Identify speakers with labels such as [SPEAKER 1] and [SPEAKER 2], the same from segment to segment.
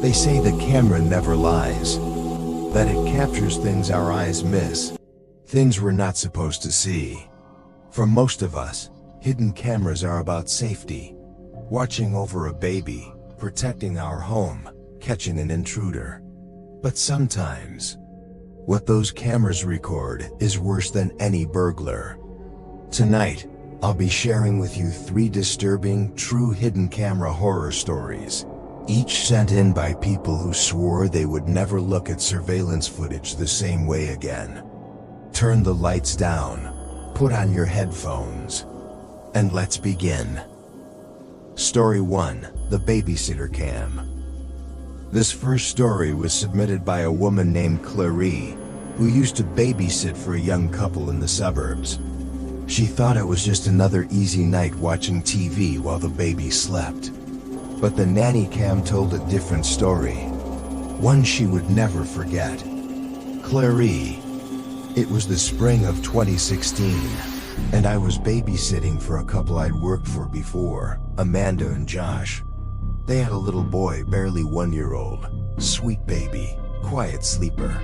[SPEAKER 1] They say the camera never lies, that it captures things our eyes miss, things we're not supposed to see. For most of us, hidden cameras are about safety, watching over a baby, protecting our home, catching an intruder. But sometimes, what those cameras record is worse than any burglar. Tonight, I'll be sharing with you 3 disturbing, true hidden camera horror stories, each sent in by people who swore they would never look at surveillance footage the same way again. Turn the lights down, put on your headphones, and let's begin. Story 1, the babysitter cam. This first story was submitted by a woman named Clary, who used to babysit for a young couple in the suburbs. She thought it was just another easy night watching TV while the baby slept. But the nanny cam told a different story, one she would never forget. Clary: it was the spring of 2016, and I was babysitting for a couple I'd worked for before, Amanda and Josh. They had a little boy, barely 1-year-old, sweet baby, quiet sleeper.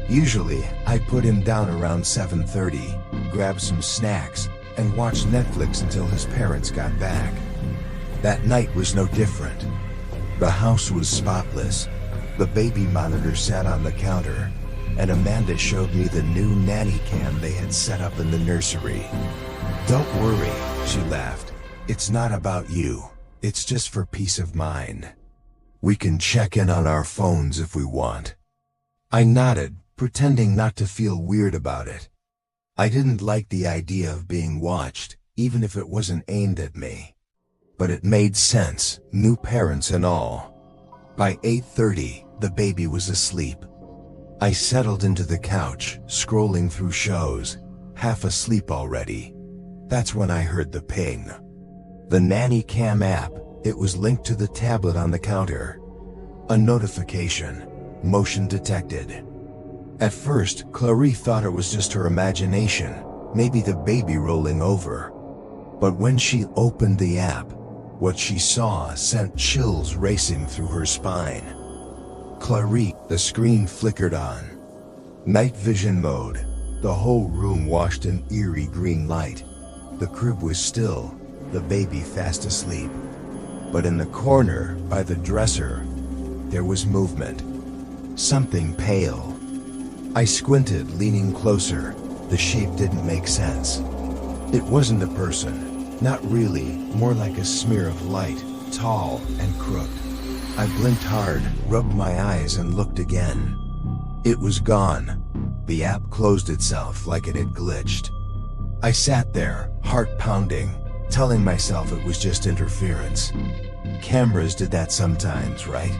[SPEAKER 1] Usually, I'd put him down around 7:30, grab some snacks, and watch Netflix until his parents got back. That night was no different. The house was spotless. The baby monitor sat on the counter, and Amanda showed me the new nanny cam they had set up in the nursery. "Don't worry," she laughed. "It's not about you. It's just for peace of mind. We can check in on our phones if we want." I nodded, pretending not to feel weird about it. I didn't like the idea of being watched, even if it wasn't aimed at me. But it made sense, new parents and all. By 8:30, the baby was asleep. I settled into the couch, scrolling through shows, half asleep already. That's when I heard the ping. The nanny cam app, it was linked to the tablet on the counter. A notification, motion detected. At first, Clary thought it was just her imagination, maybe the baby rolling over. But when she opened the app, what she saw sent chills racing through her spine. Clary, the screen flickered on. Night vision mode. The whole room washed in eerie green light. The crib was still, the baby fast asleep. But in the corner, by the dresser, there was movement. Something pale. I squinted, leaning closer. The shape didn't make sense. It wasn't a person. Not really, more like a smear of light, tall and crooked. I blinked hard, rubbed my eyes and looked again. It was gone. The app closed itself like it had glitched. I sat there, heart pounding, telling myself it was just interference. Cameras did that sometimes, right?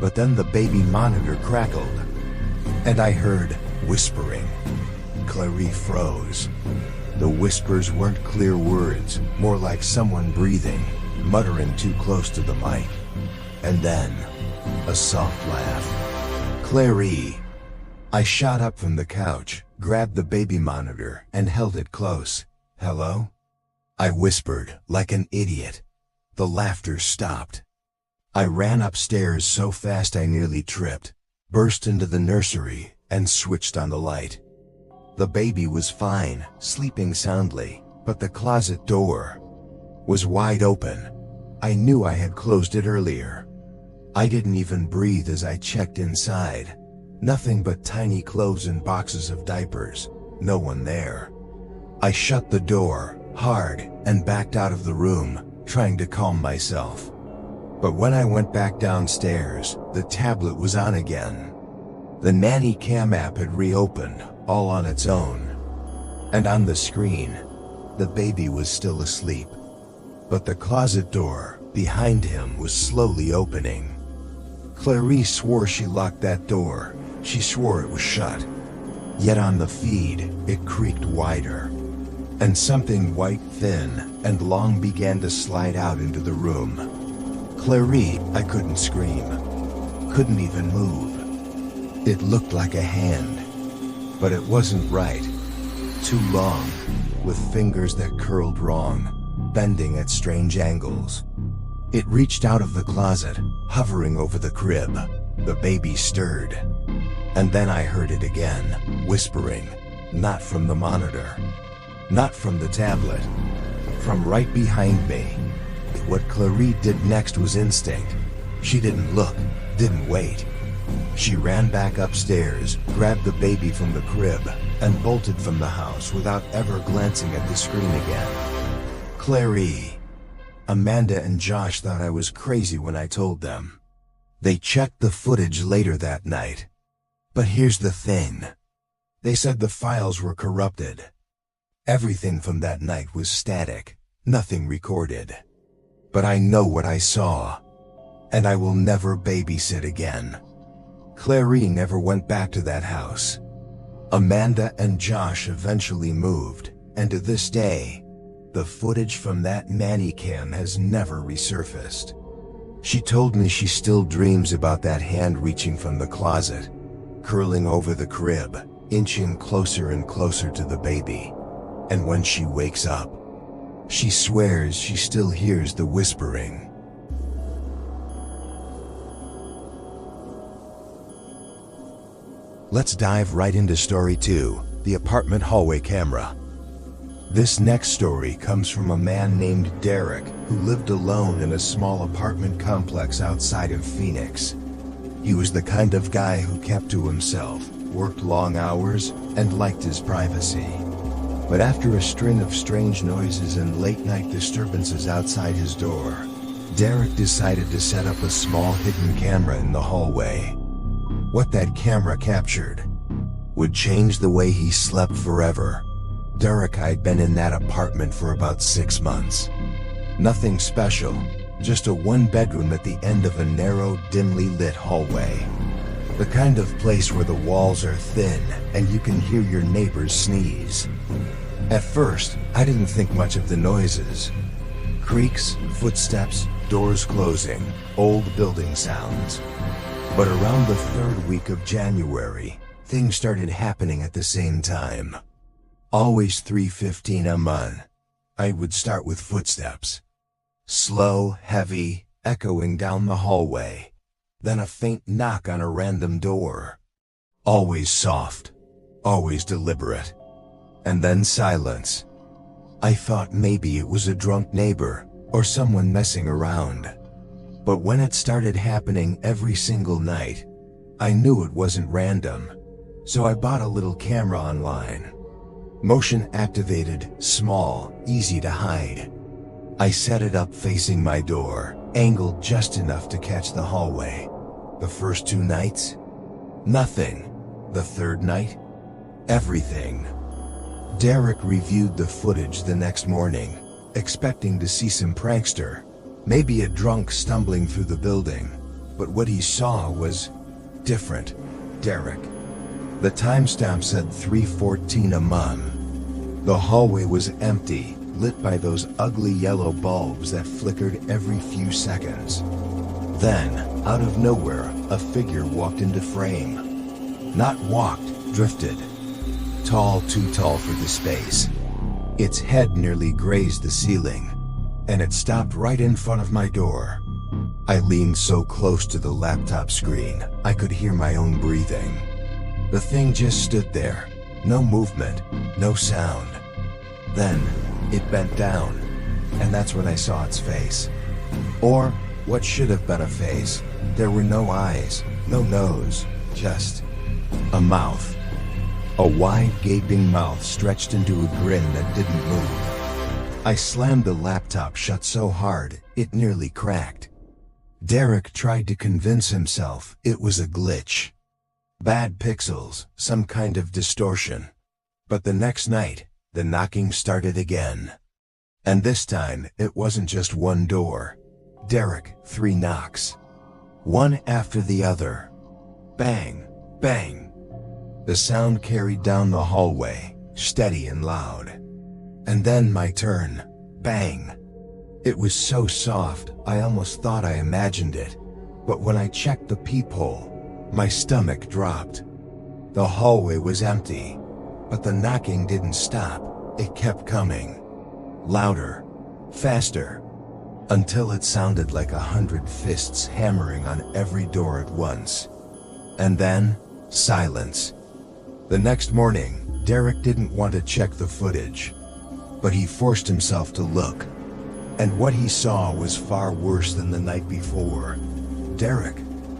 [SPEAKER 1] But then the baby monitor crackled, and I heard whispering. Clary froze. The whispers weren't clear words, more like someone breathing, muttering too close to the mic. And then, a soft laugh. "Clary!" I shot up from the couch, grabbed the baby monitor, and held it close. "Hello?" I whispered, like an idiot. The laughter stopped. I ran upstairs so fast I nearly tripped, burst into the nursery, and switched on the light. The baby was fine, sleeping soundly, but the closet door was wide open. I knew I had closed it earlier. I didn't even breathe as I checked inside. Nothing but tiny clothes and boxes of diapers. No one there. I shut the door, hard, and backed out of the room, trying to calm myself. But when I went back downstairs, the tablet was on again. The nanny cam app had reopened, all on its own. And on the screen, the baby was still asleep. But the closet door, behind him, was slowly opening. Clary swore she locked that door. She swore it was shut. Yet on the feed, it creaked wider. And something white, thin, and long began to slide out into the room. Clary, I couldn't scream. Couldn't even move. It looked like a hand. But it wasn't right. Too long, with fingers that curled wrong, bending at strange angles. It reached out of the closet, hovering over the crib. The baby stirred. And then I heard it again, whispering, not from the monitor, not from the tablet, from right behind me. What Clary did next was instinct. She didn't look, didn't wait. She ran back upstairs, grabbed the baby from the crib, and bolted from the house without ever glancing at the screen again. Clary. Amanda and Josh thought I was crazy when I told them. They checked the footage later that night. But here's the thing. They said the files were corrupted. Everything from that night was static, nothing recorded. But I know what I saw, and I will never babysit again. Clary never went back to that house. Amanda and Josh eventually moved, and to this day, the footage from that nanny cam has never resurfaced. She told me she still dreams about that hand reaching from the closet, curling over the crib, inching closer and closer to the baby. And when she wakes up, she swears she still hears the whispering. Let's dive right into story 2, the apartment hallway camera. This next story comes from a man named Derek who lived alone in a small apartment complex outside of Phoenix. He was the kind of guy who kept to himself, worked long hours, and liked his privacy. But after a string of strange noises and late-night disturbances outside his door, Derek decided to set up a small hidden camera in the hallway. What that camera captured would change the way he slept forever. Derek had been in that apartment for about 6 months. Nothing special, just a one-bedroom at the end of a narrow, dimly lit hallway. The kind of place where the walls are thin and you can hear your neighbors sneeze. At first, I didn't think much of the noises. Creaks, footsteps, doors closing, old building sounds. But around the 3rd week of January, things started happening at the same time. Always 3:15 a.m. I would start with footsteps. Slow, heavy, echoing down the hallway. Then a faint knock on a random door. Always soft, always deliberate. And then silence. I thought maybe it was a drunk neighbor or someone messing around. But when it started happening every single night, I knew it wasn't random. So I bought a little camera online. Motion activated, small, easy to hide. I set it up facing my door, angled just enough to catch the hallway. The first 2 nights, nothing. The 3rd night, everything. Derek reviewed the footage the next morning, expecting to see some prankster, maybe a drunk stumbling through the building. But what he saw was different. Derek. The timestamp said 3:14 a.m. The hallway was empty, lit by those ugly yellow bulbs that flickered every few seconds. Then, out of nowhere, a figure walked into frame. Not walked, drifted. Tall, too tall for the space. Its head nearly grazed the ceiling, and it stopped right in front of my door. I leaned so close to the laptop screen, I could hear my own breathing. The thing just stood there, no movement, no sound. Then, it bent down, and that's when I saw its face. Or, what should have been a face. There were no eyes, no nose, just a mouth. A wide, gaping mouth stretched into a grin that didn't move. I slammed the laptop shut so hard, it nearly cracked. Derek tried to convince himself it was a glitch. Bad pixels, some kind of distortion. But the next night, the knocking started again. And this time, it wasn't just one door. Derek, 3 knocks. One after the other. Bang, bang. The sound carried down the hallway, steady and loud. And then my turn. Bang. It was so soft, I almost thought I imagined it. But when I checked the peephole, my stomach dropped. The hallway was empty, but the knocking didn't stop. It kept coming. Louder, faster. until it sounded like 100 fists hammering on every door at once. And then, silence. The next morning, Derek didn't want to check the footage, but he forced himself to look. And what he saw was far worse than the night before. Derek,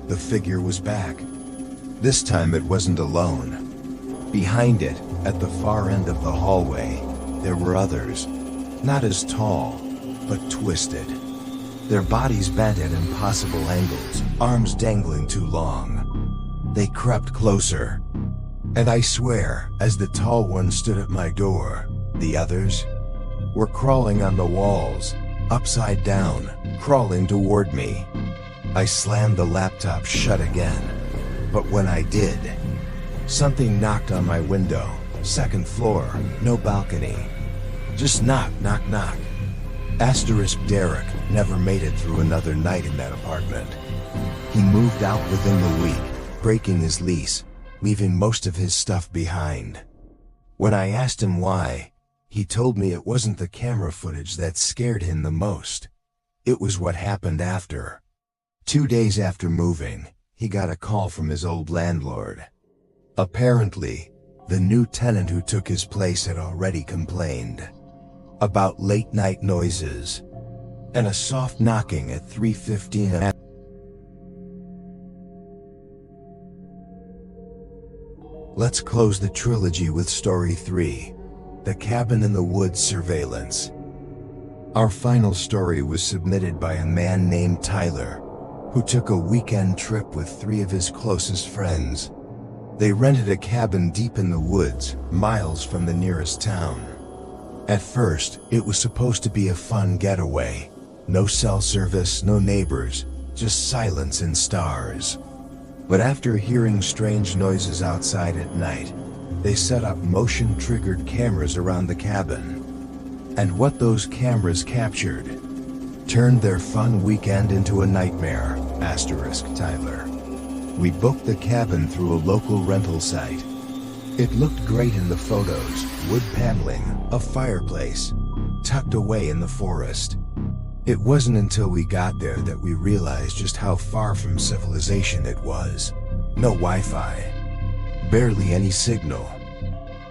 [SPEAKER 1] the figure was back. This time it wasn't alone. Behind it, at the far end of the hallway, there were others. Not as tall, but twisted. Their bodies bent at impossible angles, arms dangling too long. They crept closer. And I swear, as the tall one stood at my door, the others were crawling on the walls, upside down, crawling toward me. I slammed the laptop shut again. But when I did, something knocked on my window. Second floor, no balcony. Just knock, knock, knock. Asterisk Derek never made it through another night in that apartment. He moved out within the week, breaking his lease, leaving most of his stuff behind. When I asked him why, he told me it wasn't the camera footage that scared him the most. It was what happened after. 2 days after moving, he got a call from his old landlord. Apparently, the new tenant who took his place had already complained about late-night noises and a soft knocking at 3:15 a.m. Let's close the trilogy with Story 3, The Cabin in the Woods Surveillance. Our final story was submitted by a man named Tyler, who took a weekend trip with 3 of his closest friends. They rented a cabin deep in the woods, miles from the nearest town. At first, it was supposed to be a fun getaway. No cell service, no neighbors, just silence and stars. But after hearing strange noises outside at night, they set up motion-triggered cameras around the cabin. And what those cameras captured turned their fun weekend into a nightmare, asterisk Tyler. We booked the cabin through a local rental site. It looked great in the photos, wood paneling, a fireplace, tucked away in the forest. It wasn't until we got there that we realized just how far from civilization it was. No Wi-Fi, barely any signal.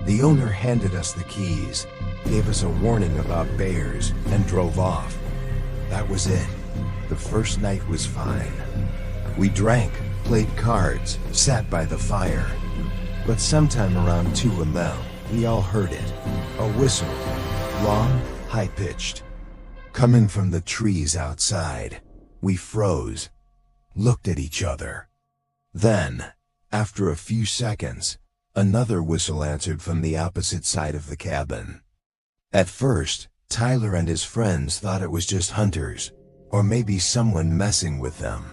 [SPEAKER 1] The owner handed us the keys, gave us a warning about bears, and drove off. That was it. The first night was fine. We drank, played cards, sat by the fire. But sometime around 2 a.m., we all heard it. A whistle, long, high-pitched, coming from the trees outside. We froze, looked at each other. Then, after a few seconds, another whistle answered from the opposite side of the cabin. At first, Tyler and his friends thought it was just hunters, or maybe someone messing with them.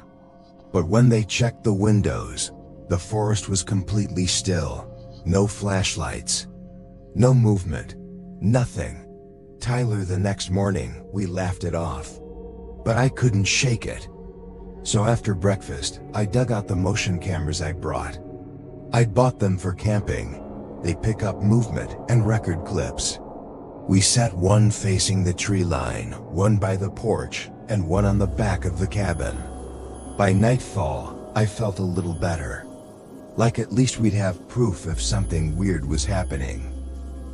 [SPEAKER 1] But when they checked the windows, the forest was completely still. No flashlights, no movement, nothing. Tyler, the next morning, we laughed it off. But I couldn't shake it. So after breakfast, I dug out the motion cameras I brought. I'd bought them for camping. They pick up movement and record clips. We set one facing the tree line, one by the porch, and one on the back of the cabin. By nightfall, I felt a little better. Like at least we'd have proof if something weird was happening.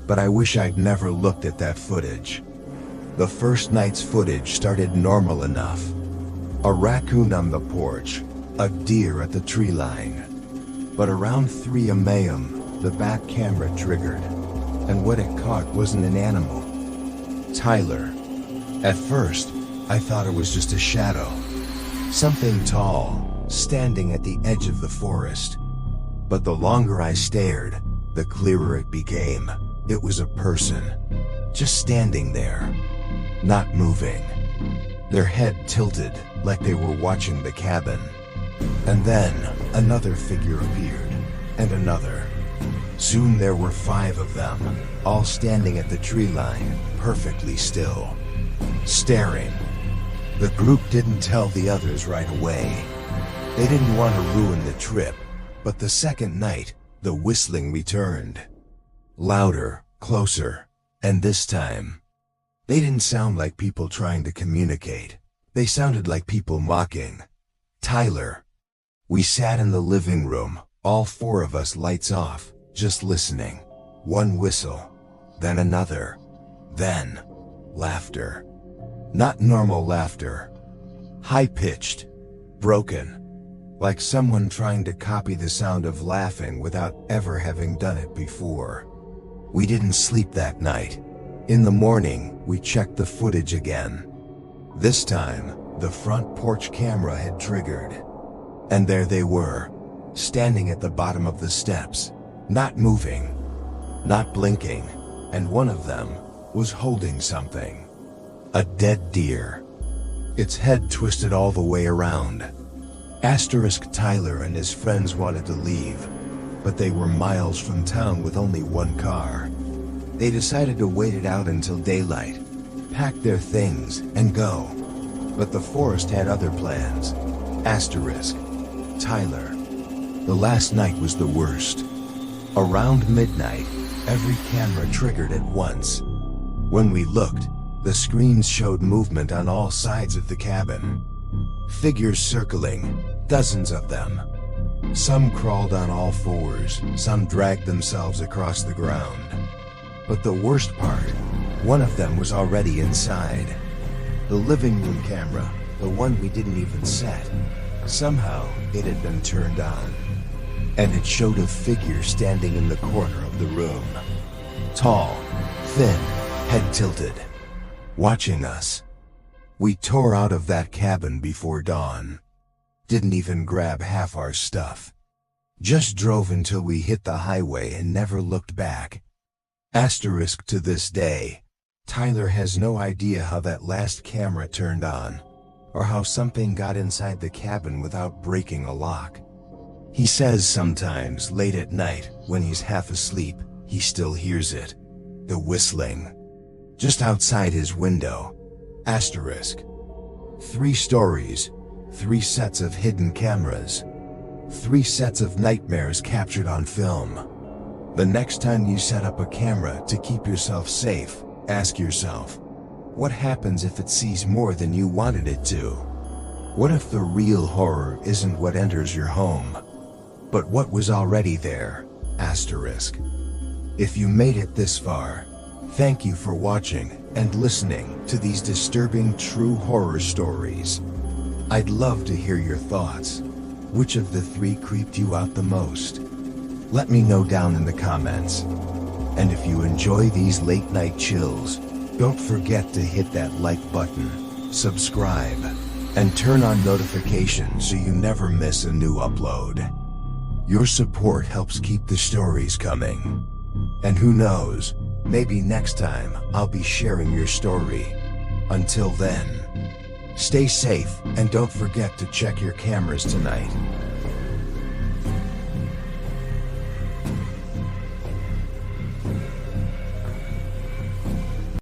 [SPEAKER 1] But I wish I'd never looked at that footage. The first night's footage started normal enough. A raccoon on the porch, a deer at the tree line. But around 3 a.m., the back camera triggered, and what it caught wasn't an animal. Tyler. At first, I thought it was just a shadow. Something tall, standing at the edge of the forest. But the longer I stared, the clearer it became. It was a person, just standing there, not moving. Their head tilted, like they were watching the cabin. And then, another figure appeared, and another. Soon there were 5 of them, all standing at the tree line, perfectly still, staring. The group didn't tell the others right away. They didn't want to ruin the trip, but the second night, the whistling returned. Louder, closer, and this time, they didn't sound like people trying to communicate. They sounded like people mocking. Tyler. We sat in the living room, all four of us, lights off, just listening. One whistle, then another, then laughter. Not normal laughter. High-pitched, broken, like someone trying to copy the sound of laughing without ever having done it before. We didn't sleep that night. In the morning, we checked the footage again. This time, the front porch camera had triggered. And there they were, standing at the bottom of the steps, not moving, not blinking, and one of them was holding something. A dead deer. Its head twisted all the way around. Tyler and his friends wanted to leave, but they were miles from town with only one car. They decided to wait it out until daylight, pack their things, and go. But the forest had other plans. Tyler. The last night was the worst. Around midnight, every camera triggered at once. When we looked, the screens showed movement on all sides of the cabin. Figures circling, dozens of them. Some crawled on all fours, some dragged themselves across the ground. But the worst part, one of them was already inside. The living room camera, the one we didn't even set. Somehow, it had been turned on. And it showed a figure standing in the corner of the room. Tall, thin, head tilted, watching us. We tore out of that cabin before dawn. Didn't even grab half our stuff. Just drove until we hit the highway and never looked back. To this day, Tyler has no idea how that last camera turned on, or how something got inside the cabin without breaking a lock. He says sometimes late at night, when he's half asleep, he still hears it. The whistling. Just outside his window. 3 stories, 3 sets of hidden cameras, 3 sets of nightmares captured on film. The next time you set up a camera to keep yourself safe, ask yourself, what happens if it sees more than you wanted it to? What if the real horror isn't what enters your home, but what was already there? If you made it this far, thank you for watching and listening to these disturbing true horror stories. I'd love to hear your thoughts. Which of the 3 creeped you out the most? Let me know down in the comments. And if you enjoy these late night chills, don't forget to hit that like button, subscribe, and turn on notifications so you never miss a new upload. Your support helps keep the stories coming. And who knows, maybe next time I'll be sharing your story. Until then, stay safe and don't forget to check your cameras tonight.